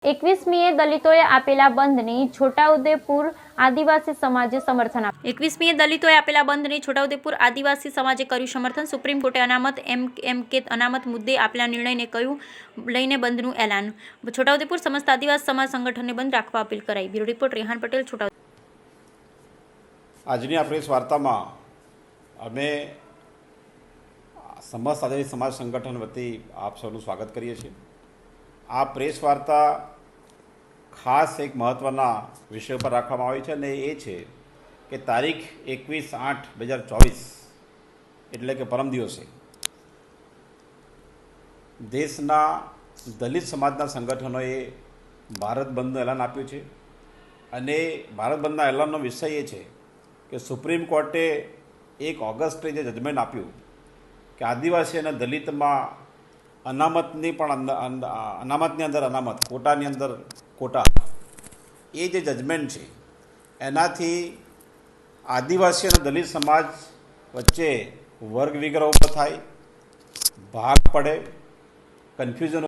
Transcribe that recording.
એકવીસમીએ દલિતોએ આપેલા બંધની છોટાઉદેપુર આદિવાસી સમાજે સમર્થન આપ્યું. 21મીએ દલિતોએ આપેલા બંધને છોટાઉદેપુર આદિવાસી સમાજે કર્યું સમર્થન. સુપ્રીમ કોર્ટે અનામત એમ.કે. અનામત મુદ્દે આપેલા નિર્ણયને કહ્યું લઈને બંધનું એલાન. છોટાઉદેપુર સમસ્ત આદિવાસી સમાજ સંગઠનને બંધ રાખવા અપીલ કરાઈ. Bureau report Rehan Patel, Chhota Udepur. આજની આ પ્રેસ વાર્તામાં અમે સમસ્ત આદિવાસી સમાજ સંગઠન વતી આપ સૌનું સ્વાગત કરીએ છીએ. આ પ્રેસ વાર્તા ખાસ એક મહત્ત્વના વિષય પર રાખવામાં આવી છે, અને એ છે કે તારીખ 21/8/2024 એટલે કે પરમ દિવસે દેશના દલિત સમાજના સંગઠનોએ ભારત બંધનું એલાન આપ્યું છે. અને ભારત બંધના એલાનનો વિષય એ છે કે સુપ્રીમ કોર્ટે 1 ઓગસ્ટે જે જજમેન્ટ આપ્યું કે આદિવાસી અને દલિતમાં અનામતની પણ અનામતની અંદર અનામત, કોટાની અંદર કોટા, એ જે જજમેન્ટ છે એનાથી આદિવાસી અને દલિત સમાજ વચ્ચે વર્ગ વિગ્રહ ઊભો થાય, ભાગ પડે, કન્ફ્યુઝન